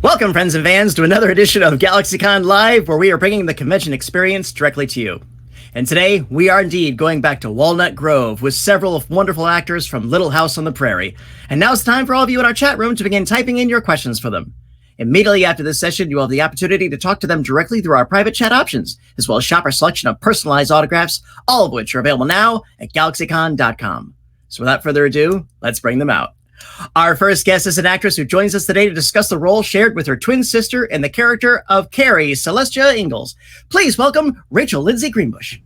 Welcome, friends and fans, to another edition of GalaxyCon Live, where we are bringing the convention experience directly to you. And today, we are indeed going back to Walnut Grove with several wonderful actors from Little House on the Prairie. And now it's time for all of you in our chat room to begin typing in your questions for them. Immediately after this session, you will have the opportunity to talk to them directly through our private chat options, as well as shop our selection of personalized autographs, all of which are available now at GalaxyCon.com. So without further ado, let's bring them out. Our first guest is an actress who joins us today to discuss the role shared with her twin sister in the character of Carrie, Celestia Ingalls. Please welcome Rachel Lindsay Greenbush.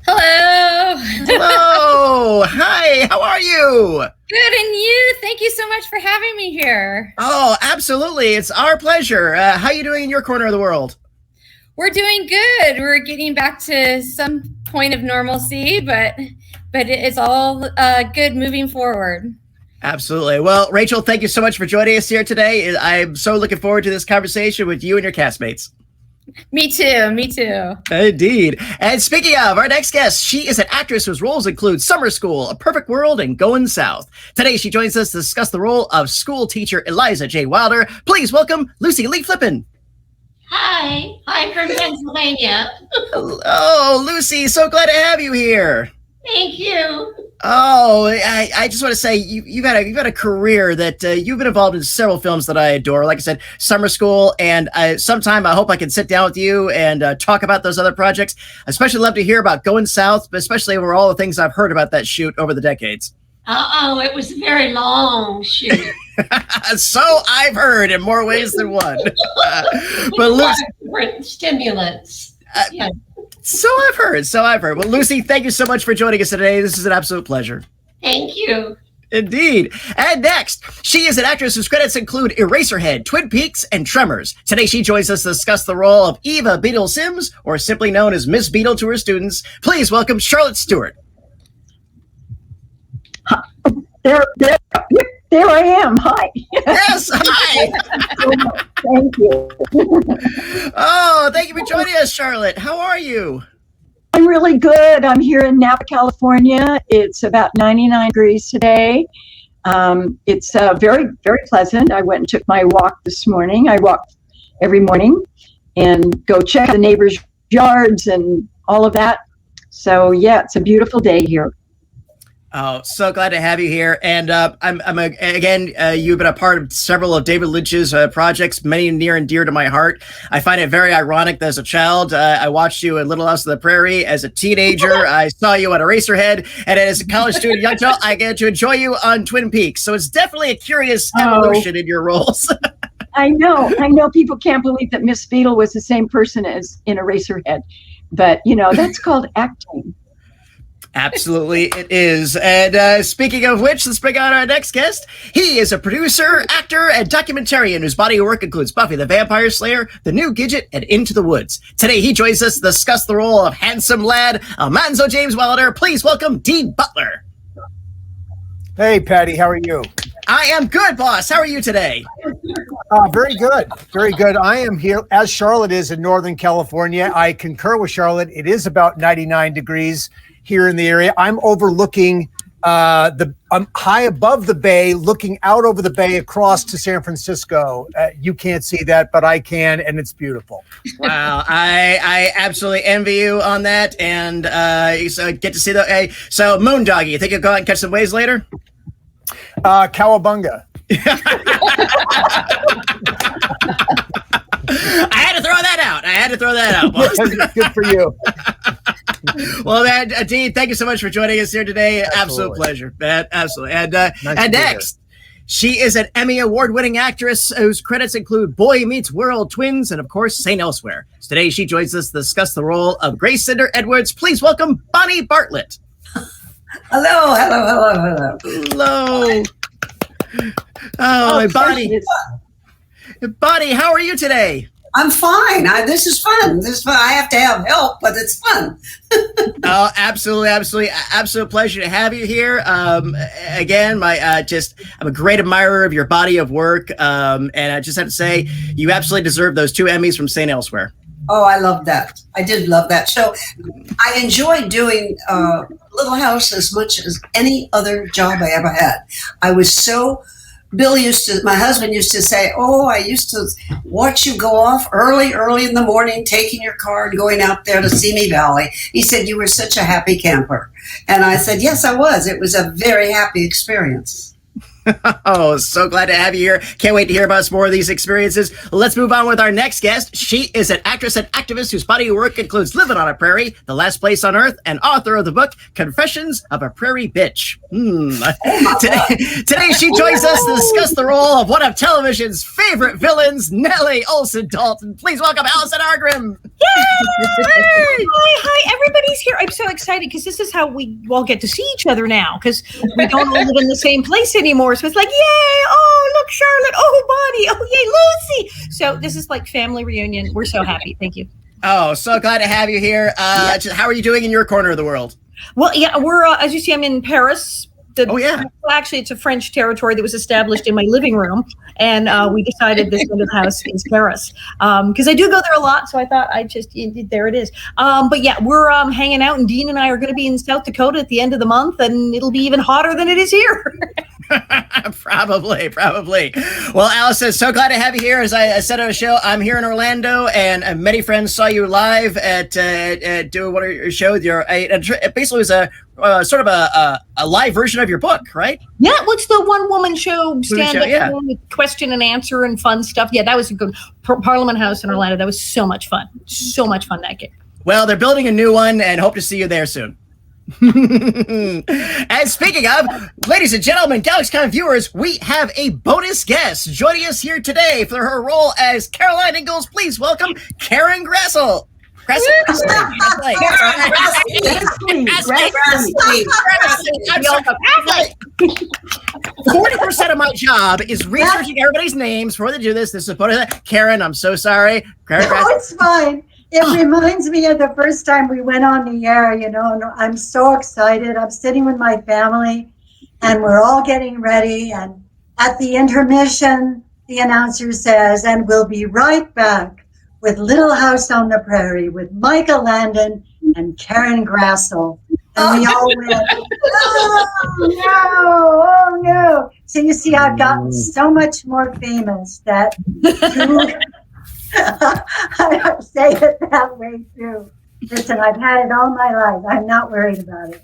Hello. Hello. Hi. How are you? Good. And you? Thank you so much for having me here. Oh, absolutely. It's our pleasure. How are you doing in your corner of the world? We're doing good. We're getting back to some point of normalcy, but it's all good moving forward. Absolutely. Well, Rachel, thank you so much for joining us here today. I'm so looking forward to this conversation with you and your castmates. Me too. Me too. Indeed. And speaking of, our next guest, she is an actress whose roles include Summer School, A Perfect World, and Going South. Today, she joins us to discuss the role of school teacher Eliza J. Wilder. Please welcome Lucy Lee Flippin. Hi. Hi from Pennsylvania. Oh, Lucy, so glad to have you here. Thank you. Oh, I just want to say you've had a career that you've been involved in several films that I adore. Like I said, Summer School, and sometime I hope I can sit down with you and talk about those other projects. I especially love to hear about Going South, but especially over all the things I've heard about that shoot over the decades. It was a very long shoot. So I've heard in more ways than one. But Lucy, different stimulants. Yeah. So I've heard. Well, Lucy, thank you so much for joining us today. This is an absolute pleasure. Thank you. Indeed. And next, she is an actress whose credits include Eraserhead, Twin Peaks, and Tremors. Today, she joins us to discuss the role of Eva Beetle Sims, or simply known as Miss Beetle to her students. Please welcome Charlotte Stewart. There I am. Hi. Yes, hi. Thank you. Oh, thank you for joining us, Charlotte. How are you? I'm really good. I'm here in Napa, California. It's about 99 degrees today. It's very, very pleasant. I went and took my walk this morning. I walk every morning and go check the neighbors' yards and all of that. So, yeah, it's a beautiful day here. Oh, so glad to have you here. And you've been a part of several of David Lynch's projects, many near and dear to my heart. I find it very ironic that as a child, I watched you in Little House on the Prairie. As a teenager, I saw you on Eraserhead. And as a college student, young child, I get to enjoy you on Twin Peaks. So it's definitely a curious evolution in your roles. I know. People can't believe that Miss Beetle was the same person as in Eraserhead. But, that's called acting. Absolutely, it is. And speaking of which, let's bring on our next guest. He is a producer, actor, and documentarian whose body of work includes Buffy the Vampire Slayer, The New Gidget, and Into the Woods. Today, he joins us to discuss the role of handsome lad Almanzo James Wilder. Please welcome Dean Butler. Hey, Patty, how are you? I am good, boss. How are you today? Very good. Very good. I am here, as Charlotte is in Northern California. I concur with Charlotte. It is about 99 degrees here in the area. I'm overlooking I'm high above the bay, looking out over the bay across to San Francisco. You can't see that, but I can, and it's beautiful. Wow, I absolutely envy you on that, and so get to see the. So Moondoggy, you think you'll go out and catch some waves later? Cowabunga. I had to throw that out. Boss. Good for you. Well, Dean, thank you so much for joining us here today. Absolute pleasure. Absolutely. And next, she is an Emmy Award-winning actress whose credits include Boy Meets World, Twins, and of course, St. Elsewhere. Today, she joins us to discuss the role of Grace Cinder Edwards. Please welcome Bonnie Bartlett. Hello. Oh, Bonnie, how are you today? I'm fine. This is fun. I have to have help, but it's fun. Oh, absolutely. Absolute pleasure to have you here. Again, I'm a great admirer of your body of work. And I just have to say, you absolutely deserve those 2 Emmys from St. Elsewhere. Oh, I love that. I did love that show. I enjoyed doing Little House as much as any other job I ever had. I was so my husband used to say, oh, I used to watch you go off early in the morning, taking your car and going out there to Simi Valley. He said, you were such a happy camper. And I said, yes, I was. It was a very happy experience. Oh, so glad to have you here. Can't wait to hear about some more of these experiences. Let's move on with our next guest. She is an actress and activist whose body of work includes Living on a Prairie, The Last Place on Earth, and author of the book Confessions of a Prairie Bitch. Today she joins us to discuss the role of one of television's favorite villains, Nellie Olson Dalton. Please welcome Allison Argrim. Hi, everybody's here. I'm so excited because this is how we all get to see each other now, because we don't all live in the same place anymore. So it's like, yay, oh, look, Charlotte, oh, Bonnie, oh, yay, Lucy. So this is like family reunion. We're so happy. Thank you. Oh, so glad to have you here. How are you doing in your corner of the world? Well, yeah, we're, as you see, I'm in Paris. Yeah. Well, actually, it's a French territory that was established in my living room. And we decided this end of the house is Paris. Because I do go there a lot. So I thought there it is. But yeah, we're hanging out. And Dean and I are going to be in South Dakota at the end of the month. And it'll be even hotter than it is here. Probably. Well, Allison, so glad to have you here. As I said on a show, I'm here in Orlando, and many friends saw you live at doing one of your shows. It basically was a sort of a live version of your book, right? Yeah, what's the one woman show stand-up yeah. with question and answer and fun stuff? Yeah, that was a good Parliament House in Orlando. That was so much fun. So much fun, that gig. Well, they're building a new one, and hope to see you there soon. And speaking of, ladies and gentlemen, GalaxyCon viewers, we have a bonus guest joining us here today for her role as Caroline Ingalls. Please welcome Karen Grassle. 40% of my job is researching everybody's names before they do this. This is Karen. I'm so sorry. Karen No, it's fine. It reminds me of the first time we went on the air, and I'm so excited. I'm sitting with my family and we're all getting ready. And at the intermission, the announcer says, and we'll be right back with Little House on the Prairie with Michael Landon and Karen Grassle. And we all went, oh no. So you see, I've gotten so much more famous that I say it that way too. Listen, I've had it all my life. I'm not worried about it.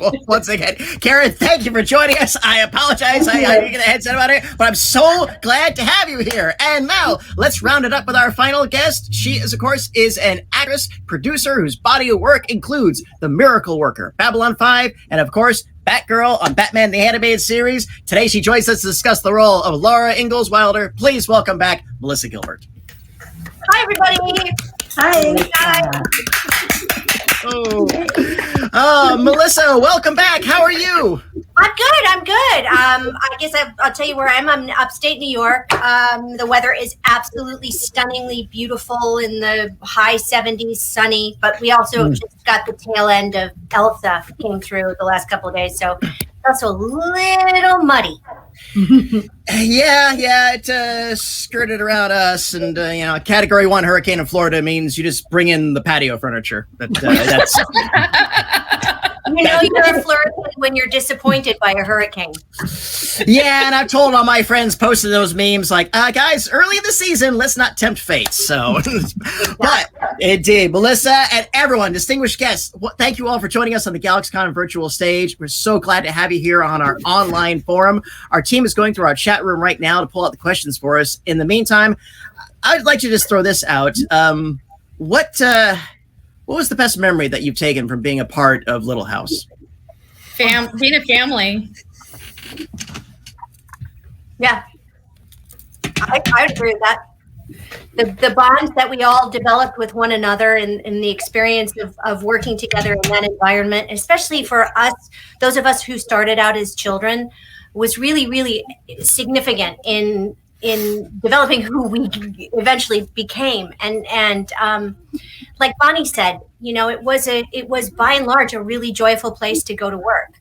Well, once again, Karen, thank you for joining us. I apologize. I didn't get a headset about it, but I'm so glad to have you here. And now let's round it up with our final guest. She is, of course, an actress, producer whose body of work includes The Miracle Worker, Babylon 5, and of course, Batgirl on Batman the Animated Series. Today, she joins us to discuss the role of Laura Ingalls Wilder. Please welcome back Melissa Gilbert. Hi, everybody. Hi. Oh, Melissa, welcome back. How are you? I'm good. I guess I'll tell you where I am. I'm upstate New York. The weather is absolutely stunningly beautiful in the high 70s, sunny. But we also just got the tail end of Elsa came through the last couple of days. So it's also a little muddy. Yeah, it skirted around us, and a Category 1 hurricane in Florida means you just bring in the patio furniture. That's you're a Floridian when you're disappointed by a hurricane. Yeah, and I've told all my friends posted those memes like, guys, early in the season, let's not tempt fate. So, but indeed, Melissa and everyone, distinguished guests, thank you all for joining us on the GalaxyCon virtual stage. We're so glad to have you here on our online forum. Our team is going through our chat room right now to pull out the questions for us. In the meantime, I'd like to just throw this out. What was the best memory that you've taken from being a part of Little House? Being a family. Yeah, I agree with that. The bonds that we all developed with one another and the experience of working together in that environment, especially for us, those of us who started out as children, was really, really significant in developing who we eventually became. And like Bonnie said, it was by and large a really joyful place to go to work.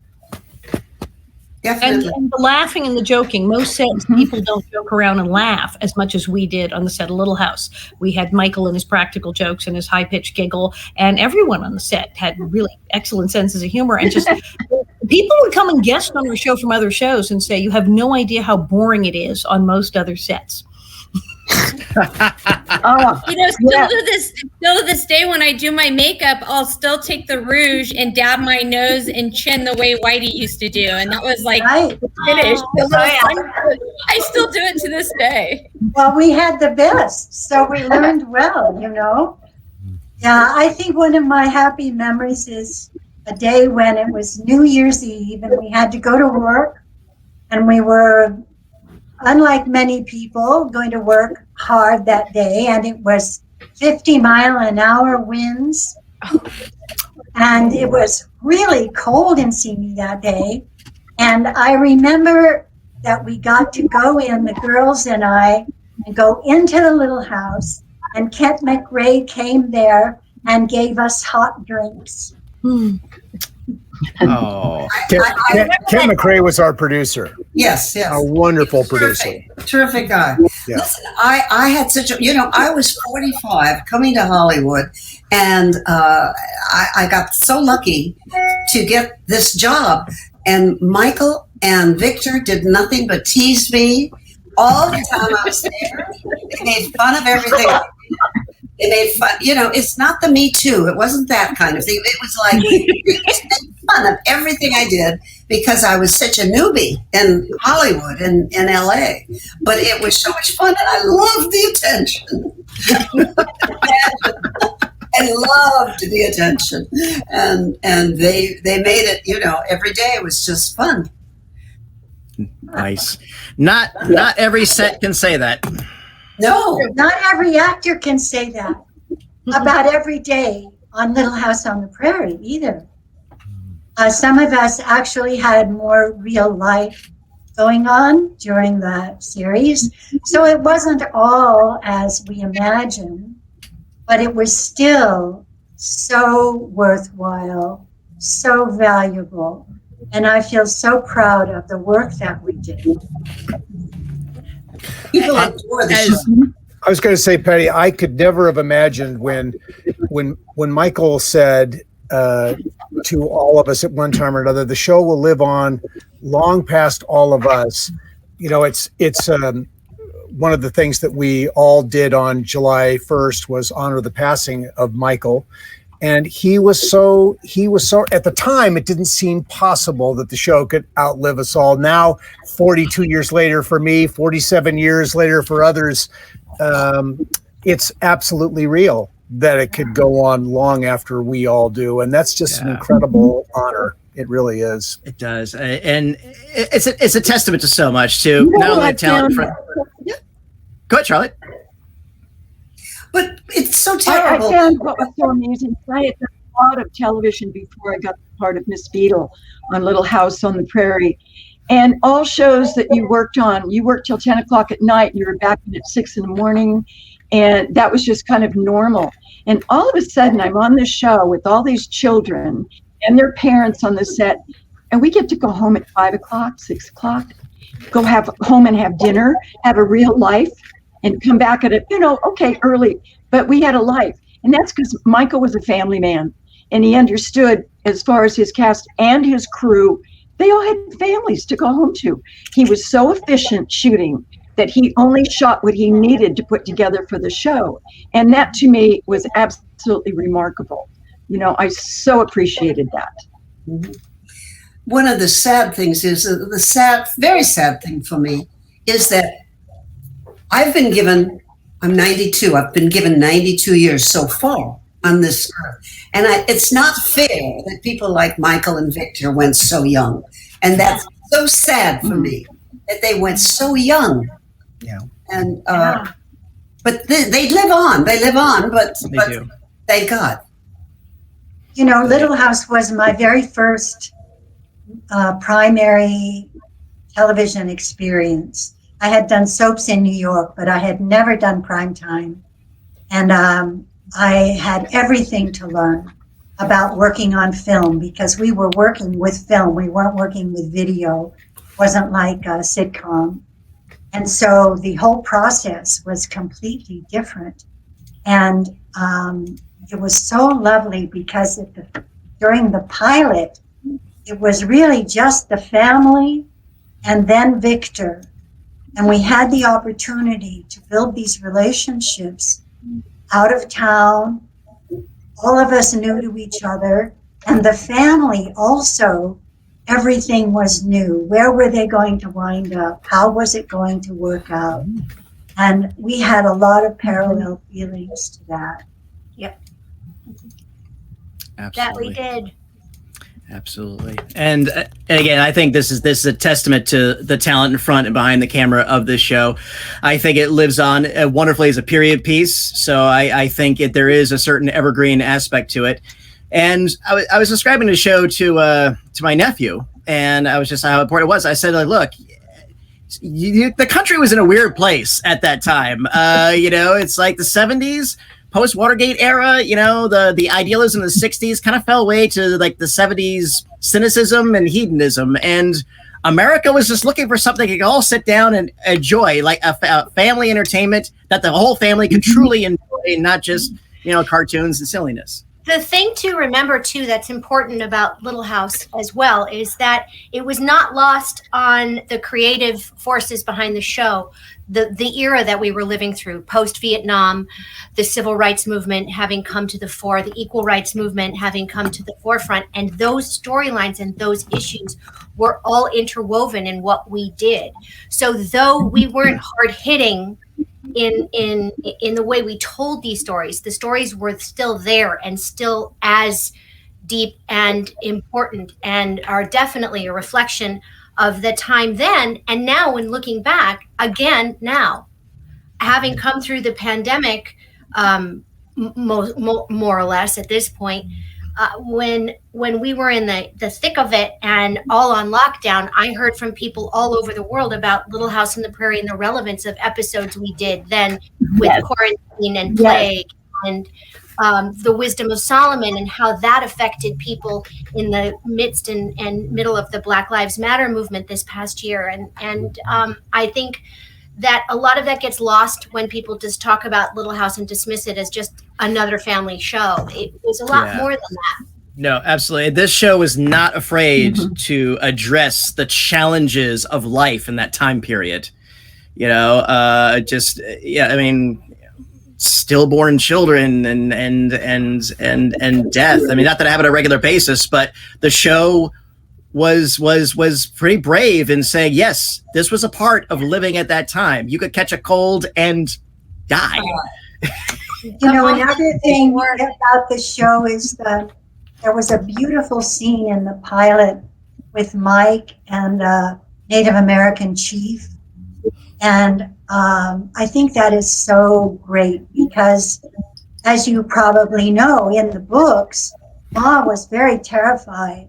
Definitely. And the laughing and the joking. Most sets, people don't joke around and laugh as much as we did on the set of Little House. We had Michael and his practical jokes and his high-pitched giggle, and everyone on the set had really excellent senses of humor and just People would come and guest on our show from other shows and say, you have no idea how boring it is on most other sets. Oh, You know, still to this day, when I do my makeup, I'll still take the rouge and dab my nose and chin the way Whitey used to do, and that was like Right. the finish. I still do it to this day. Well, we had the best, so we learned well, you know. Yeah, I think one of my happy memories is a day when it was New Year's Eve and we had to go to work, and we were, unlike many people, going to work hard that day, and it was 50-mile-an-hour winds, and it was really cold in Simi that day. And I remember that we got to go in, the girls and I, and go into the little house, and Kent McRae came there and gave us hot drinks. Oh, Ken McRae was our producer. Yes, yes. A wonderful producer. Terrific guy. Yeah. Listen, I had such a, I was 45 coming to Hollywood, and I got so lucky to get this job. And Michael and Victor did nothing but tease me all the time I was there. They made fun of everything. They made fun, it's not the Me Too. It wasn't that kind of thing. It was like, they just made fun of everything I did because I was such a newbie in Hollywood and in LA. But it was so much fun, and I loved the attention. I loved the attention. And they made it, every day it was just fun. nice. Not every set can say that. No. Not every actor can say that about every day on Little House on the Prairie either. Some of us actually had more real life going on during the series, so it wasn't all as we imagined, but it was still so worthwhile, so valuable, and I feel so proud of the work that we did. People adore the show. I was going to say, Patty, I could never have imagined when Michael said to all of us at one time or another, the show will live on long past all of us. It's one of the things that we all did on July 1st was honor the passing of Michael. And he was so, at the time, it didn't seem possible that the show could outlive us all. Now, 42 years later for me, 47 years later for others, it's absolutely real that it could go on long after we all do. And that's just an incredible honor. It really is. It does. And it's a testament to so much, too. Not only the talent. Go ahead, Charlotte. But it's so I terrible. found what was so amusing. I had done a lot of television before I got part of Miss Beadle on Little House on the Prairie. And all shows that you worked on, you worked till 10 o'clock at night, you were back in at 6 in the morning. And that was just kind of normal. And all of a sudden, I'm on this show with all these children and their parents on the set. And we get to go home at 5 o'clock, 6 o'clock, go home and have dinner, have a real life, and come back at it, early. But we had a life. And that's because Michael was a family man. And he understood, as far as his cast and his crew, they all had families to go home to. He was so efficient shooting that he only shot what he needed to put together for the show. And that to me was absolutely remarkable. I so appreciated that. Mm-hmm. One of the sad things is, very sad thing for me is that I'm 92. I've been given 92 years so far on this earth. And it's not fair that people like Michael and Victor went so young. And that's so sad for me that they went so young. Yeah. And, but they live on, but do. Thank God. Little House was my very first primary television experience. I had done soaps in New York, but I had never done primetime. And I had everything to learn about working on film because we were working with film. We weren't working with video. It wasn't like a sitcom. And so the whole process was completely different. And it was so lovely because during the pilot, it was really just the family and then Victor. And we had the opportunity to build these relationships out of town. All of us knew to each other. And the family also, everything was new. Where were they going to wind up? How was it going to work out? And we had a lot of parallel feelings to that. Yep. Absolutely. That we did. Absolutely. And again, I think this is a testament to the talent in front and behind the camera of this show. I think it lives on wonderfully as a period piece. So I think there is a certain evergreen aspect to it. And I was describing the show to my nephew, and I was just how important it was. I said, look, the country was in a weird place at that time. It's like the 70s. Post-Watergate era, the idealism of the 60s kind of fell away to like the 70s cynicism and hedonism. And America was just looking for something you could all sit down and enjoy, like a family entertainment that the whole family could truly enjoy, not just, cartoons and silliness. The thing to remember, too, that's important about Little House as well is that it was not lost on the creative forces behind the show. The era that we were living through, post-Vietnam, the civil rights movement having come to the fore, the equal rights movement having come to the forefront, and those storylines and those issues were all interwoven in what we did. So though we weren't hard-hitting in the way we told these stories, the stories were still there and still as deep and important and are definitely a reflection of the time then. And now when looking back, again, now, having come through the pandemic, more or less at this point, when we were in the thick of it and all on lockdown, I heard from people all over the world about Little House on the Prairie and the relevance of episodes we did then with quarantine and plague and the wisdom of Solomon and how that affected people in the midst and middle of the Black Lives Matter movement this past year. And I think that a lot of that gets lost when people just talk about Little House and dismiss it as just another family show. It was a lot more than that. No, absolutely. This show was not afraid to address the challenges of life in that time period. Stillborn children and death. I mean, not that I have it on a regular basis, but the show was pretty brave in saying, yes, this was a part of living at that time. You could catch a cold and die. Another thing about the show is that there was a beautiful scene in the pilot with Mike and Native American chief. And I think that is so great because, as you probably know, in the books, Ma was very terrified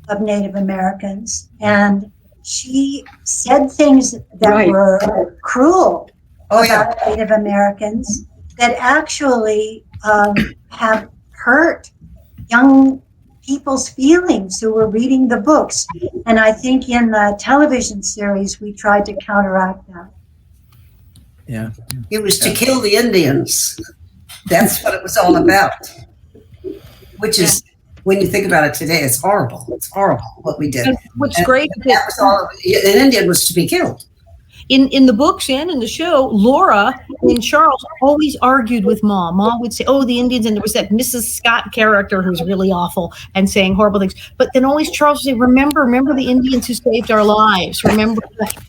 of Native Americans, and she said things that were cruel about Native Americans that actually have hurt young people's feelings who were reading the books. And I think in the television series, we tried to counteract that. Yeah. It was to kill the Indians. That's what it was all about. Which is, when you think about it today, it's horrible. It's horrible what we did. What's great is that was all, an Indian was to be killed. In the books and in the show, Laura and Charles always argued with Ma. Ma would say, oh, the Indians, and there was that Mrs. Scott character who's really awful and saying horrible things. But then always Charles would say, remember the Indians who saved our lives. Remember,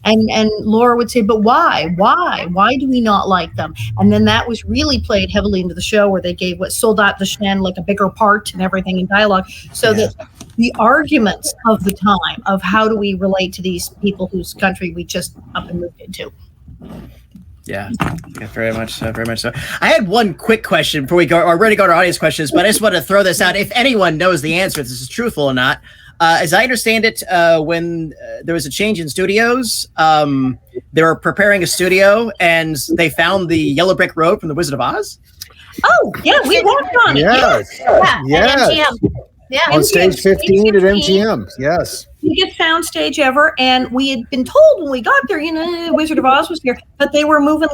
and Laura would say, but why? Why do we not like them? And then that was really played heavily into the show where they gave Soldat Deschênes like a bigger part and everything in dialogue. So that the arguments of the time of how do we relate to these people whose country we just up and moved into. Yeah, very much so. I had one quick question before we go, or ready to go to our audience questions, but I just want to throw this out. If anyone knows the answer, if this is truthful or not, as I understand it, when there was a change in studios, they were preparing a studio and they found the yellow brick road from The Wizard of Oz. Oh, yeah, we walked on it. Yes. Yeah. Yeah. On stage 15 at MGM. Yes. Biggest soundstage ever, and we had been told when we got there, Wizard of Oz was here, but they were moving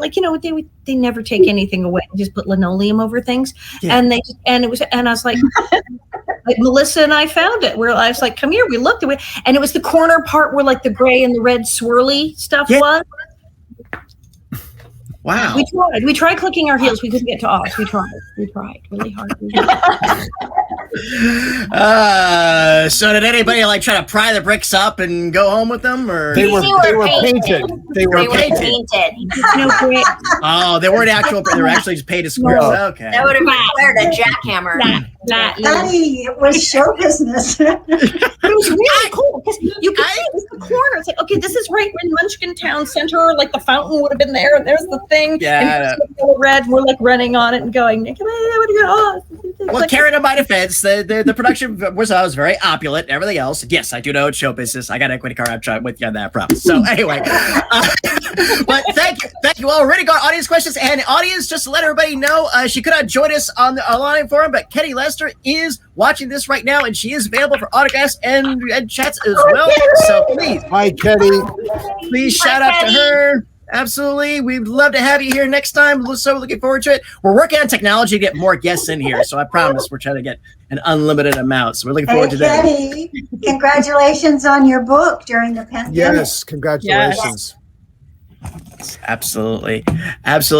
they never take anything away, just put linoleum over things, and I was like, Melissa and I found it. I was like, come here. We looked at it, and it was the corner part where like the gray and the red swirly stuff was. Wow. We tried clicking our heels. We couldn't get to Oz. We tried really hard. So did anybody like try to pry the bricks up and go home with them, or They were painted. They were painted. No great. Oh, they weren't actual. They were actually just painted squares. No. Okay. That would have required a jackhammer. Daddy, it was show business. But it was really cool because you could see it was the corner. It's like, okay, this is right when Munchkin Town Center, like the fountain would have been there, and there's the thing. Yeah. And it's red. We're like running on it and going, come on, Well, Karen, in my defense, the production was very opulent and everything else. Yes, I do know it's show business. I got an equity car. I'm trying with you on that promise. So anyway, but thank you all. We're ready to go on audience questions. And audience, just to let everybody know, she could not join us on the online forum, but Kenny Lester is watching this right now, and she is available for autographs and chats as well. So please, Hi, Kenny. please shout out to her. Absolutely. We'd love to have you here next time. So looking forward to it. We're working on technology to get more guests in here. So I promise we're trying to get an unlimited amount. So we're looking forward to that. Kenny, congratulations on your book during the pandemic. Yes, congratulations. Absolutely.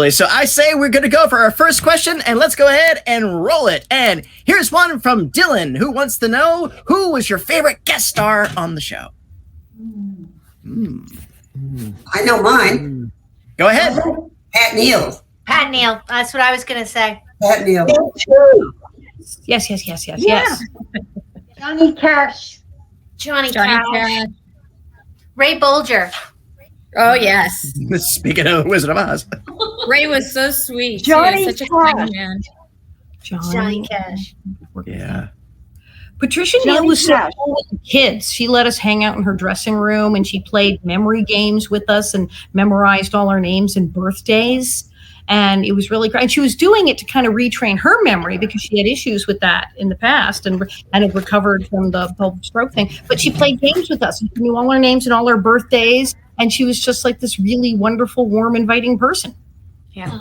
So I say we're going to go for our first question, and let's go ahead and roll it. And here's one from Dylan, who wants to know, who was your favorite guest star on the show? I know mine. Go ahead. Pat Neal. Pat Neal. That's what I was going to say. Pat Neal. Yes. Johnny Cash. Johnny Cash. Ray Bolger. Oh, yes. Speaking of Wizard of Oz. Ray was so sweet. Johnny He was such a kind Cash. man. Johnny Cash. Yeah. Patricia Neal was so cool with the kids. She let us hang out in her dressing room, and she played memory games with us and memorized all our names and birthdays. And it was really great. And she was doing it to kind of retrain her memory because she had issues with that in the past and had recovered from the pelvic stroke thing. But she played games with us. She knew all our names and all our birthdays. And she was just like this really wonderful, warm, inviting person. Yeah.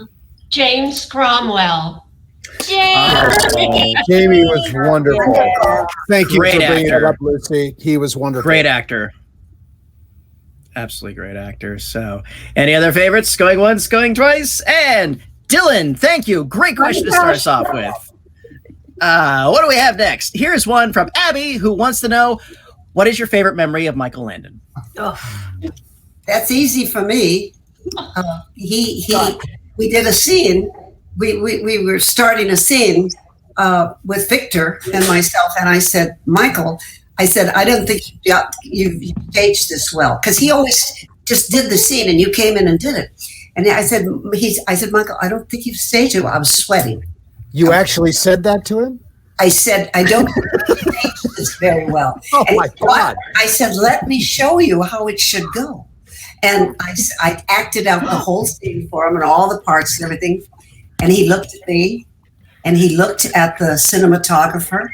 James Cromwell. Jamie was wonderful. Thank you Great for bringing actor. it up, Lucy. He was wonderful. Great actor. Absolutely great actor. So any other favorites? Going once, going twice. And Dylan, thank you. Great question to start us off with. What do we have next? Here's one from Abby, who wants to know, what is your favorite memory of Michael Landon? That's easy for me. We did a scene. We were starting a scene with Victor and myself, and I said, Michael, I don't think you've staged this well, because he always just did the scene, and you came in and did it. And I said, Michael, I don't think you've staged it well. I was sweating. You actually said that to him? I said, I don't stage this very well. Oh, and my God. I said, let me show you how it should go. And I acted out the whole scene for him and all the parts and everything. And he looked at me and he looked at the cinematographer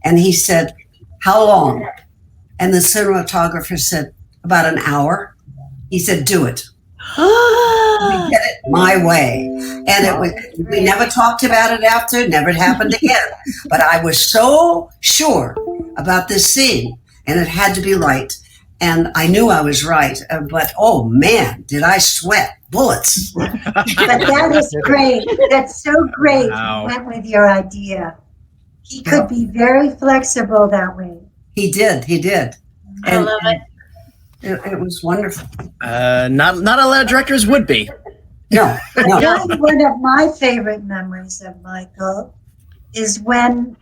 and he said, how long? And the cinematographer said, about an hour. He said, do it. We did it my way. And we never talked about it after, never happened again. But I was so sure about this scene, and it had to be right. And I knew I was right. But, oh, man, did I sweat bullets. But that is great. That's so great. Wow. You went with your idea. He could be very flexible that way. He did. I love it. It was wonderful. Not a lot of directors would be. No. One of my favorite memories of Michael is when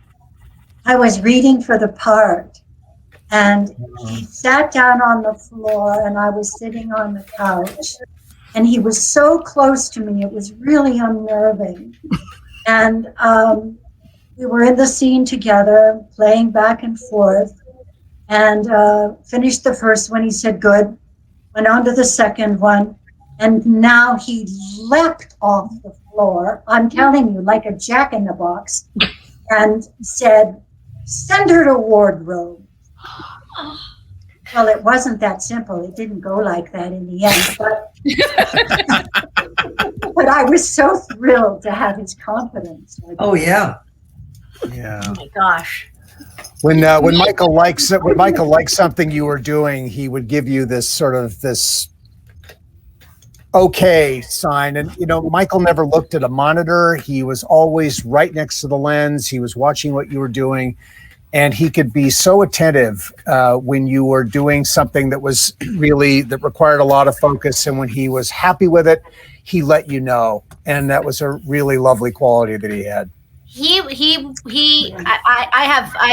I was reading for the part, and he sat down on the floor and I was sitting on the couch, and he was so close to me. It was really unnerving. And we were in the scene together, playing back and forth, and finished the first one. He said, good. Went on to the second one. And now he leapt off the floor, I'm telling you, like a jack in the box, and said, send her to wardrobe. Well, it wasn't that simple. It didn't go like that in the end. But I was so thrilled to have his confidence. Oh, yeah. Yeah. Oh my gosh. When Michael likes something you were doing, he would give you this okay sign. And Michael never looked at a monitor. He was always right next to the lens. He was watching what you were doing, and he could be so attentive when you were doing something that required a lot of focus. And when he was happy with it, he let you know, and that was a really lovely quality that he had. I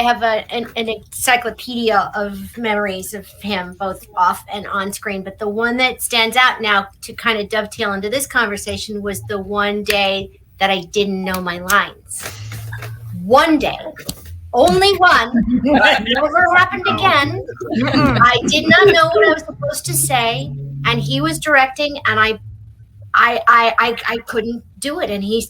have an encyclopedia of memories of him, both off and on screen. But the one that stands out now to kind of dovetail into this conversation was the one day that I didn't know my lines. One day, only one. Never happened again. I did not know what I was supposed to say, and he was directing, and I couldn't do it. And he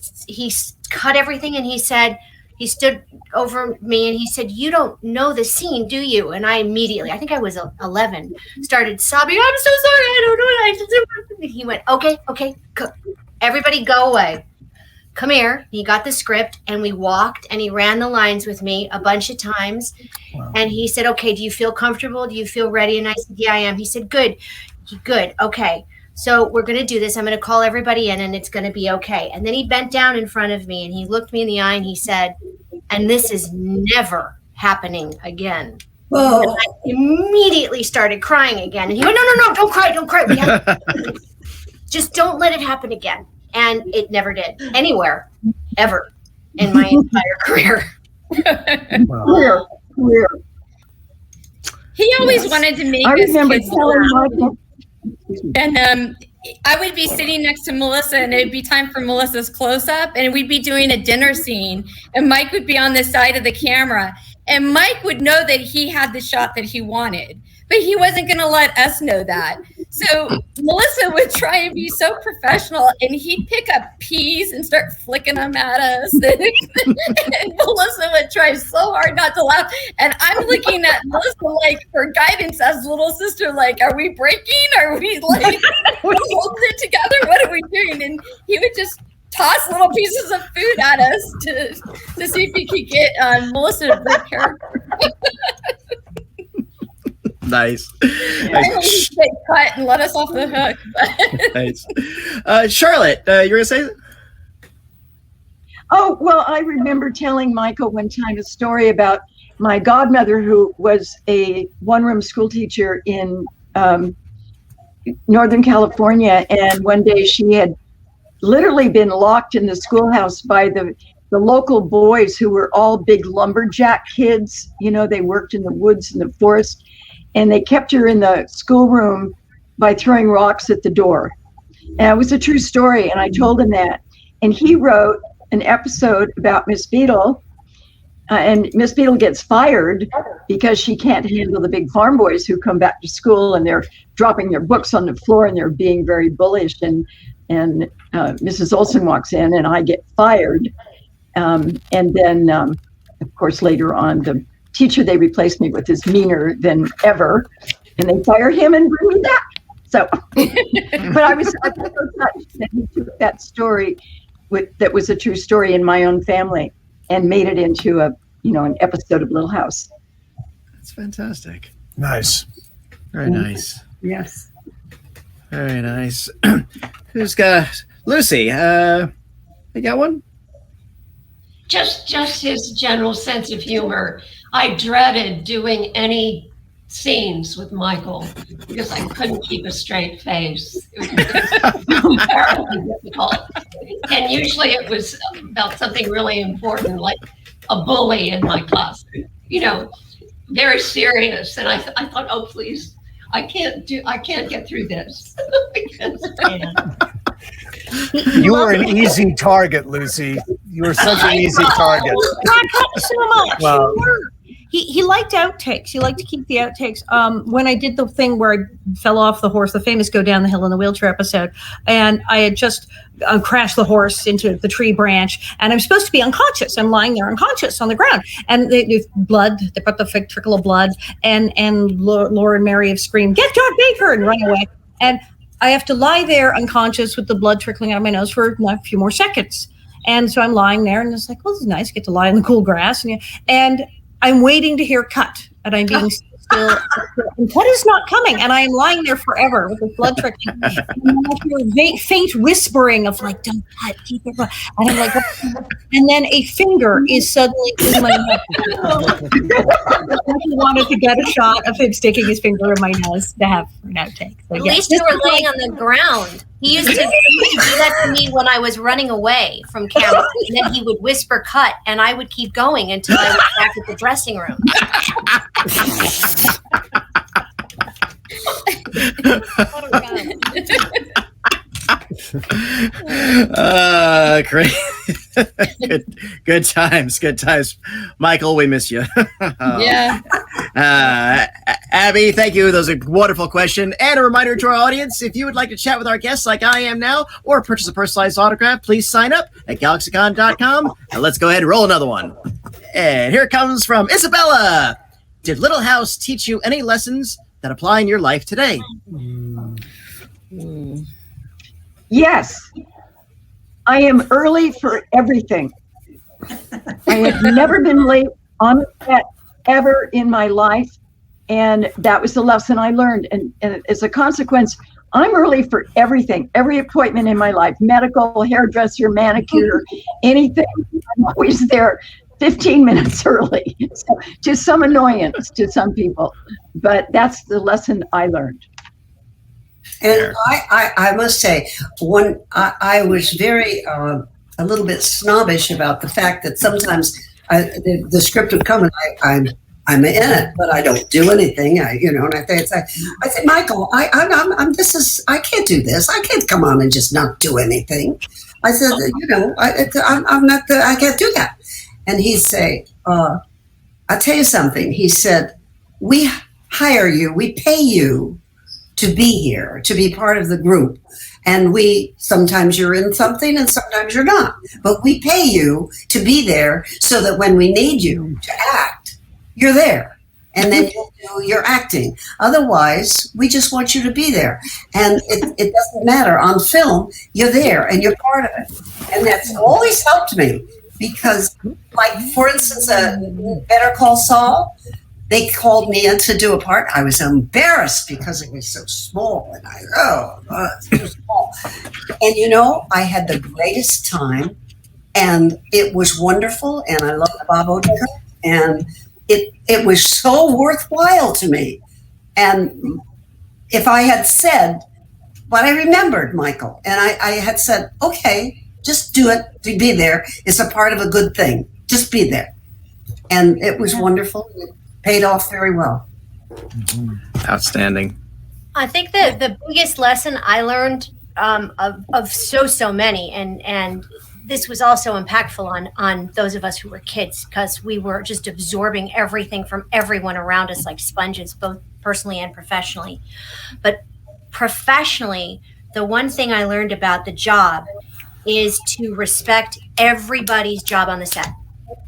cut everything, and he stood over me and he said, "You don't know the scene, do you?" And I immediately, I think I was 11, started sobbing. "I'm so sorry, I don't know what I should do." He went, okay, everybody go away. Come here. He got the script, and we walked, and he ran the lines with me a bunch of times. Wow. And he said, "Okay, do you feel comfortable? Do you feel ready?" And I said, "Yeah, I am." He said, Good. Okay. So we're going to do this. I'm going to call everybody in, and it's going to be okay." And then he bent down in front of me, and he looked me in the eye, and he said, "And this is never happening again." Whoa. And I immediately started crying again. And he went, No, don't cry. We have just don't let it happen again. And it never did, anywhere, ever, in my entire career. Career. He always wanted to make I us remember kids telling laugh. Michael. And I would be sitting next to Melissa, and it'd be time for Melissa's close-up, and we'd be doing a dinner scene, and Mike would be on the side of the camera, and Mike would know that he had the shot that he wanted, but he wasn't going to let us know that. So Melissa would try and be so professional, and he'd pick up peas and start flicking them at us. And Melissa would try so hard not to laugh. And I'm looking at Melissa like for guidance as little sister, like, are we breaking? Are we like holding it together? What are we doing? And he would just toss little pieces of food at us to see if he could get Melissa to break character. Nice. Nice. Get cut and let us off the hook. Nice. Charlotte, you're going to say? Oh, well, I remember telling Michael one time a story about my godmother, who was a one-room school teacher in Northern California. And one day she had literally been locked in the schoolhouse by the local boys, who were all big lumberjack kids. They worked in the woods and the forest. And they kept her in the schoolroom by throwing rocks at the door. And it was a true story, and I told him that. And he wrote an episode about Miss Beadle, and Miss Beadle gets fired because she can't handle the big farm boys who come back to school, and they're dropping their books on the floor, and they're being very bullish. And Mrs. Olson walks in, and I get fired. And then, of course, later on, the teacher they replaced me with is meaner than ever, and they fire him and bring me back. So, but I was so touched that he took that story that was a true story in my own family and made it into an episode of Little House. That's fantastic. Nice. Very nice. Yes. Very nice. Who's got Lucy? You got one? Just his general sense of humor. I dreaded doing any scenes with Michael because I couldn't keep a straight face. It was terribly difficult. And usually it was about something really important, like a bully in my class, very serious. And I thought, oh, please, I can't get through this. I can't stand. You were an easy target, Lucy. You were such an easy target. So much. Wow. he liked outtakes. He liked to keep the outtakes. When I did the thing where I fell off the horse, the famous Go Down the Hill in the Wheelchair episode, and I had just crashed the horse into the tree branch, and I'm supposed to be unconscious. I'm lying there unconscious on the ground, and they put the fake trickle of blood, and Laura and Mary have screamed, "Get John Baker!" and run away. And I have to lie there unconscious with the blood trickling out of my nose for a few more seconds. And so I'm lying there, and it's like, well, this is nice. I get to lie in the cool grass, and I'm waiting to hear cut, and I'm being still. And cut is not coming, and I am lying there forever with the blood trickling. And I hear faint whispering of like, "Don't cut, keep it." And I'm like, and then a finger is suddenly in my neck. I wanted to get a shot of him sticking his finger in my nose to have for an outtake. So, At least you were laying on the ground. He used to do that to me when I was running away from camera, and then he would whisper "cut," and I would keep going until I was back at the dressing room. Great. good times. Michael, we miss you. Yeah. Abby, thank you. Those are wonderful questions. And a reminder to our audience, if you would like to chat with our guests like I am now, or purchase a personalized autograph, please sign up at galaxycon.com. And let's go ahead and roll another one. And here it comes from Isabella. Did Little House teach you any lessons that apply in your life today? Yes. I am early for everything. I have never been late on the set ever in my life. And that was the lesson I learned. And as a consequence, I'm early for everything, every appointment in my life, medical, hairdresser, manicure, anything. I'm always there 15 minutes early. So, to some annoyance to some people. But that's the lesson I learned. And I must say, I was very a little bit snobbish about the fact that sometimes the script would come and I'm in it, but I don't do anything. And I say, Michael, I can't do this. I can't come on and just not do anything. I said, I'm not. I can't do that. And he'd say, I'll tell you something. He said, we hire you, we pay you to be here, to be part of the group. And sometimes you're in something and sometimes you're not. But we pay you to be there so that when we need you to act, you're there. And then you'll do your acting. Otherwise, we just want you to be there. And it doesn't matter. On film, you're there and you're part of it. And that's always helped me because, like, for instance, Better Call Saul, they called me in to do a part. I was embarrassed because it was so small. And it's too small. And, I had the greatest time. And it was wonderful. And I loved Bob Odenkirk. And it was so worthwhile to me. And if I had said, but I remembered, Michael, and I had said, okay, just do it, to be there. It's a part of a good thing. Just be there. And it was wonderful. It paid off very well. Outstanding. I think that the biggest lesson I learned of so many, and this was also impactful on those of us who were kids, because we were just absorbing everything from everyone around us like sponges, both personally and professionally. But professionally, the one thing I learned about the job is to respect everybody's job on the set.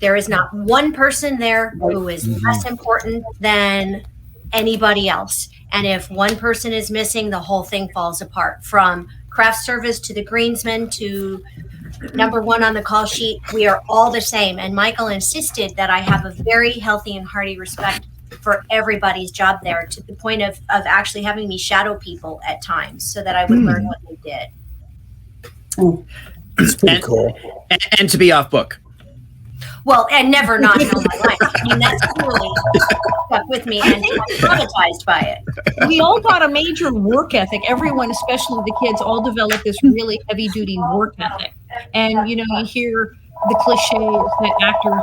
There is not one person there who is less important than anybody else. And if one person is missing, the whole thing falls apart. From craft service to the greensman to number one on the call sheet, we are all the same. And Michael insisted that I have a very healthy and hearty respect for everybody's job there, to the point of actually having me shadow people at times so that I would learn what they did. It's pretty cool. And to be off book. Well, and never not in all my life. I mean, that's totally stuck with me, and I'm traumatized by it. We all got a major work ethic. Everyone, especially the kids, all developed this really heavy-duty work ethic. And, you hear the cliches that actors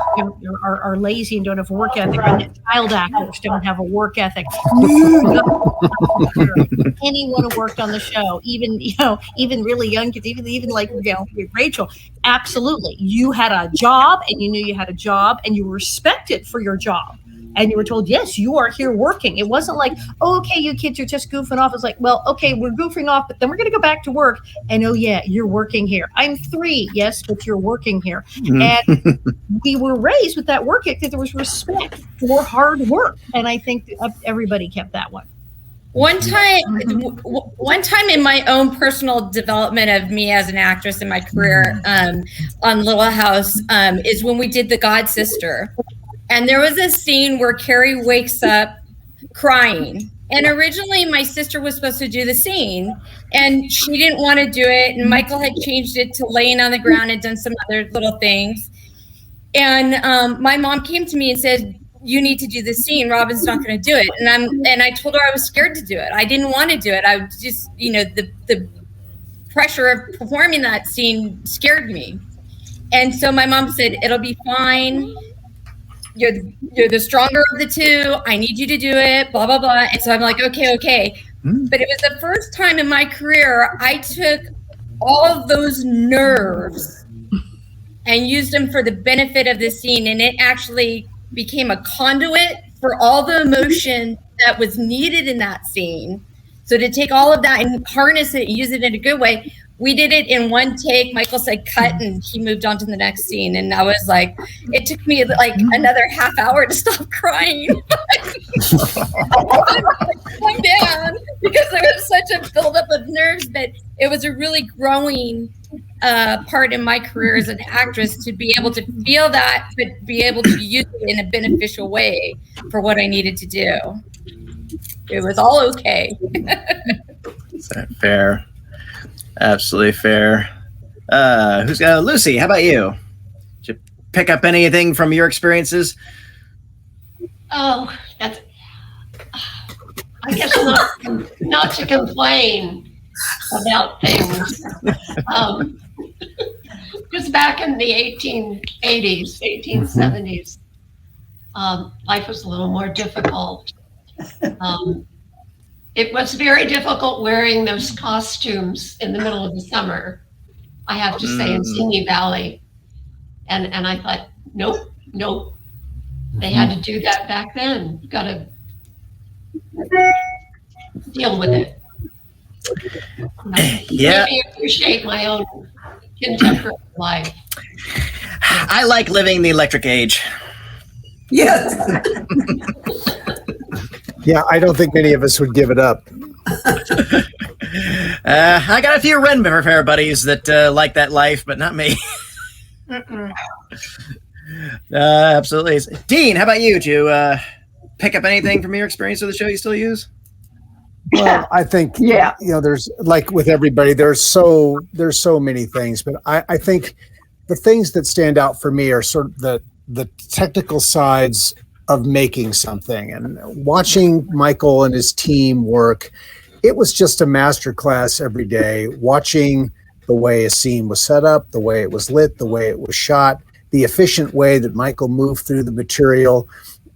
are lazy and don't have a work ethic, and that child actors don't have a work ethic. Anyone who worked on the show, even really young kids, even like Rachel, absolutely. You had a job, and you knew you had a job, and you were respected for your job. and you were told, yes, you are here working. It wasn't like, oh, okay, you kids are just goofing off. It's like, well, okay, we're goofing off, but then we're going to go back to work. And oh yeah, you're working here. I'm 3, yes, but you're working here. And we were raised with that work ethic. There was respect for hard work, and I think everybody kept that one. One time in my own personal development of me as an actress in my career on Little House is when we did The God Sister. And there was a scene where Carrie wakes up crying. And originally my sister was supposed to do the scene and she didn't want to do it. And Michael had changed it to laying on the ground and done some other little things. And my mom came to me and said, you need to do this scene. Robin's not going to do it. And I told her I was scared to do it. I didn't want to do it. I was just, the pressure of performing that scene scared me. And so my mom said, it'll be fine. You're the stronger of the two. I need you to do it, blah, blah, blah. And so I'm like, okay. But it was the first time in my career I took all of those nerves and used them for the benefit of the scene. And it actually became a conduit for all the emotion that was needed in that scene. So to take all of that and harness it, use it in a good way. We did it in one take. Michael said cut, and he moved on to the next scene. And I was like, it took me like another half hour to stop crying. Calm down, because there was such a buildup of nerves. But it was a really growing part in my career as an actress to be able to feel that, but be able to use it in a beneficial way for what I needed to do. It was all okay. Is that fair? Absolutely fair. Who's got Lucy? How about you? Did you pick up anything from your experiences? Oh, that's, I guess not to complain about things. Because back in the 1880s, 1870s, life was a little more difficult. It was very difficult wearing those costumes in the middle of the summer, I have to say, in Simi Valley. And I thought, nope. They had to do that back then. Got to deal with it. Yeah. Made me appreciate my own contemporary life. I like living the electric age. Yes. Yeah, I don't think any of us would give it up. I got a few Ren Fair buddies that like that life, but not me. Absolutely. Dean, how about you? Did you pick up anything from your experience with the show you still use? Well, I think, there's, like with everybody, there's so many things, but I think the things that stand out for me are sort of the technical sides of making something, and watching Michael and his team work. It was just a masterclass every day, watching the way a scene was set up, the way it was lit, the way it was shot, the efficient way that Michael moved through the material.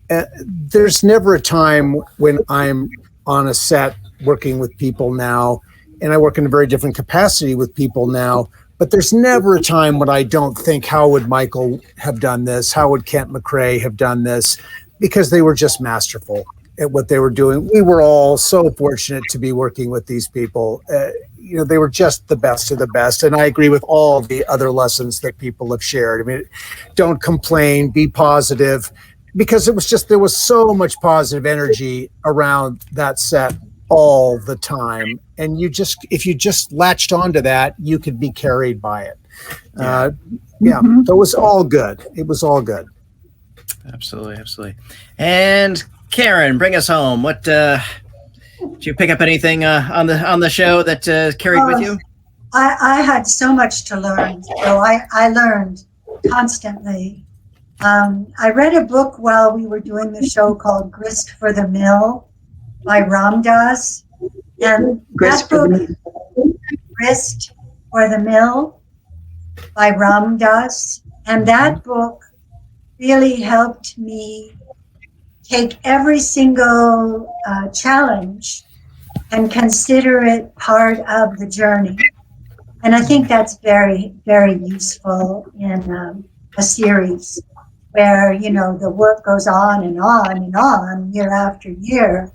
There's never a time when I'm on a set working with people now, and I work in a very different capacity with people now, but there's never a time when I don't think, how would Michael have done this? How would Kent McRae have done this? Because they were just masterful at what they were doing. We were all so fortunate to be working with these people. They were just the best of the best. And I agree with all the other lessons that people have shared. I mean, don't complain, be positive, because there was so much positive energy around that set all the time. And if you just latched onto that, you could be carried by it. So it was all good. It was all good. Absolutely. And Karen, bring us home. What did you pick up anything on the show that carried with you? I had so much to learn. So I learned constantly. I read a book while we were doing the show called Grist for the Mill by Ram Dass. And that book, Grist for the Mill by Ram Dass. And that book really helped me take every single challenge and consider it part of the journey. And I think that's very, very useful in a series. where, you know, the work goes on and on and on year after year.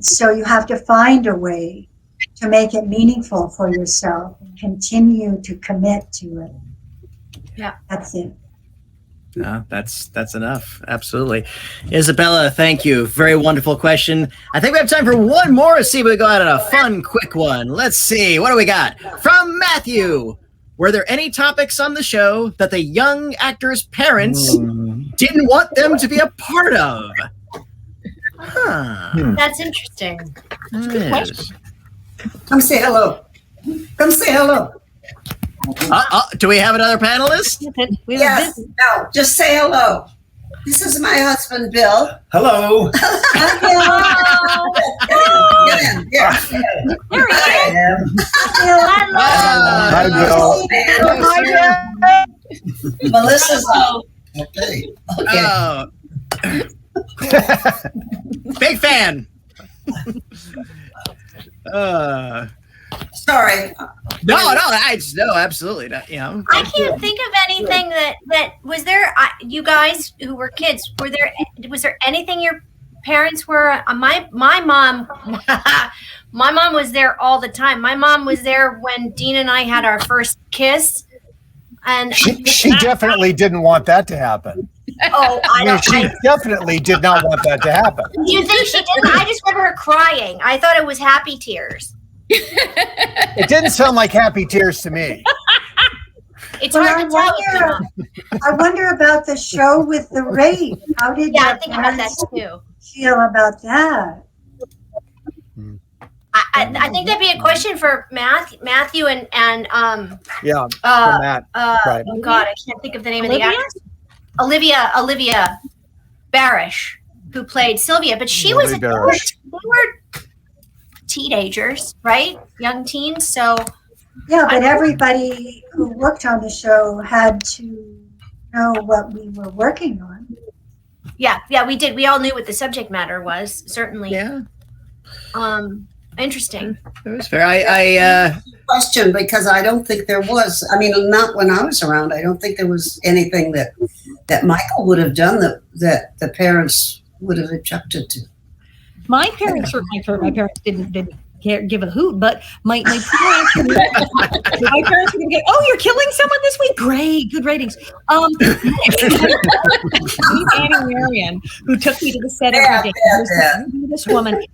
So you have to find a way to make it meaningful for yourself and continue to commit to it. Yeah. That's it. No, that's enough. Absolutely. Isabella, thank you. Very wonderful question. I think we have time for one more. Let's see if we go out on a fun, quick one. Let's see. What do we got? From Matthew. Were there any topics on the show that the young actors' parents didn't want them to be a part of? That's interesting. That's a good question. Come say hello. Come say hello. Do we have another panelist? Yes. No, just say hello. This is my husband, Bill. Hello. Get in. Yeah. There he is. Hi, Bill. Hi, Bill. Melissa's out. Okay. Big fan. Sorry. No, absolutely not. You know, I can't think of anything that was there. You guys who were kids, was there anything your parents were? My mom, my mom was there all the time. My mom was there when Dean and I had our first kiss, and she definitely didn't want that to happen. Oh, She definitely did not want that to happen. Do you think she didn't? I just remember her crying. I thought it was happy tears. It didn't sound like happy tears to me. It's hard to tell. I wonder about the show with the rape. How did Yeah, your I think about that parents too. feel about that? I think that'd be a question for Matthew and Yeah, for Matt. Right. Oh God, I can't think of the name of the actress. Olivia Barish, who played Sylvia, but she was. They were teenagers, right? Young teens. So Yeah, but everybody who worked on the show had to know what we were working on. yeah, we did. We all knew what the subject matter was. Certainly. Yeah. Interesting. It was fair. I question, because I don't think there was. I mean, not when I was around. I don't think there was anything that Michael would have done that the parents would have objected to. My parents didn't care, give a hoot, but my parents, my parents were gonna get, oh, you're killing someone this week? Great, good ratings. Annie Marion, who took me to the set every day. This woman,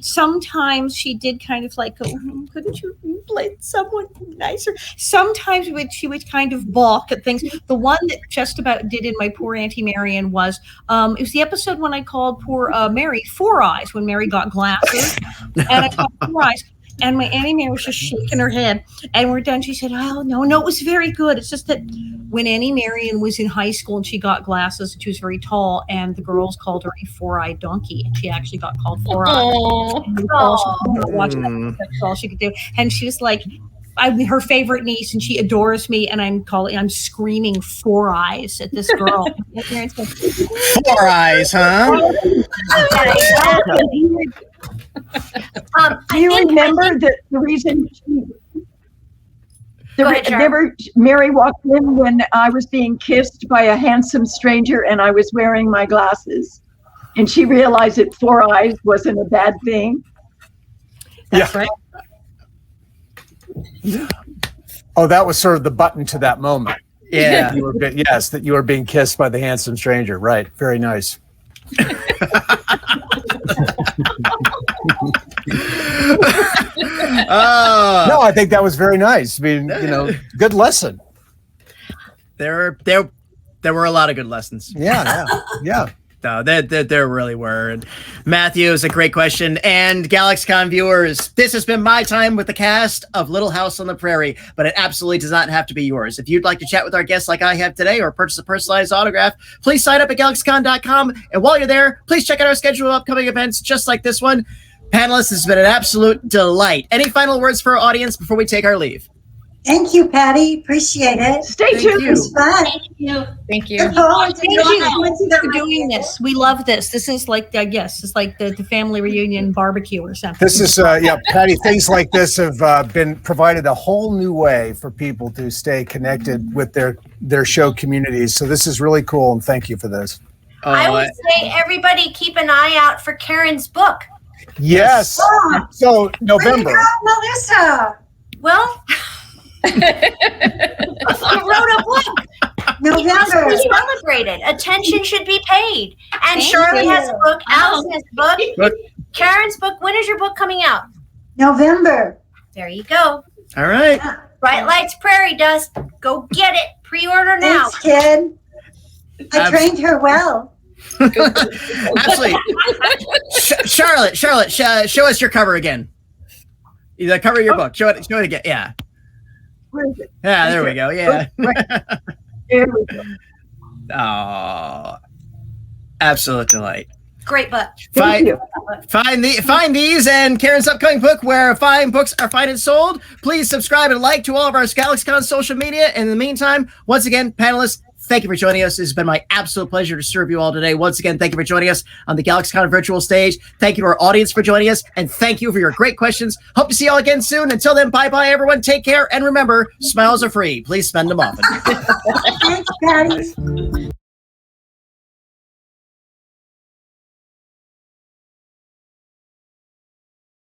sometimes she did kind of like, oh, couldn't you play someone nicer? Sometimes she would kind of balk at things. The one that just about did in my poor Auntie Marion was, it was the episode when I called poor Mary Four Eyes, when Mary got glasses, and I called Four Eyes. And my Auntie Mary was just shaking her head. And we're done. She said, oh, no, it was very good. It's just that when Annie Marion was in high school and she got glasses, and she was very tall, and the girls called her a four-eyed donkey. And she actually got called four-eyed. That's all she could do. And she was like, I'm her favorite niece, and she adores me, and I'm screaming Four Eyes at this girl. Four Eyes, huh? Do you remember the reason Mary walked in when I was being kissed by a handsome stranger and I was wearing my glasses, and she realized that Four Eyes wasn't a bad thing? That's right. Oh, that was sort of the button to that moment. Yeah. That you were being kissed by the handsome stranger. Right. Very nice. No, I think that was very nice. I mean, good lesson. There were a lot of good lessons. Yeah. No, there really were. And Matthew, is a great question. And GalaxyCon viewers, this has been my time with the cast of Little House on the Prairie, but it absolutely does not have to be yours. If you'd like to chat with our guests like I have today or purchase a personalized autograph, please sign up at GalaxyCon.com. And while you're there, please check out our schedule of upcoming events just like this one. Panelists, it's been an absolute delight. Any final words for our audience before we take our leave? Thank you, Patty. Appreciate it. Stay Thank tuned. you. It was fun. Thank you. Thank you. Look forward to Thank doing you it. for doing this. We love this. This is like, I guess, it's like the family reunion barbecue or something. This is, Patty, things like this have been provided a whole new way for people to stay connected with their show communities. So this is really cool, and thank you for this. I would say everybody keep an eye out for Karen's book. Yes. So Way to November. go, Melissa. Well, you wrote a book. November. Be celebrated. Attention should be paid. And Thank Shirley you. has a book. Alice has a book. Good. Karen's book. When is your book coming out? November. There you go. All right. Bright Lights Prairie Dust. Go get it. Pre-order now. Thanks, kid. I trained her well. Absolutely. Charlotte, show us your cover again. The cover of your book. Show it again. Yeah. Where is it? Yeah, there we go. Yeah. There we go. Oh, absolute delight. Great book. Thank you. Find these and Karen's upcoming book, where fine books are fine and sold. Please subscribe and like to all of our GalaxyCon social media. In the meantime, once again, panelists, thank you for joining us. It's been my absolute pleasure to serve you all today. Once again, thank you for joining us on the GalaxyCon virtual stage. Thank you to our audience for joining us, and thank you for your great questions. Hope to see you all again soon. Until then, bye-bye, everyone. Take care, and remember, smiles are free. Please spend them often. Thanks, Patty.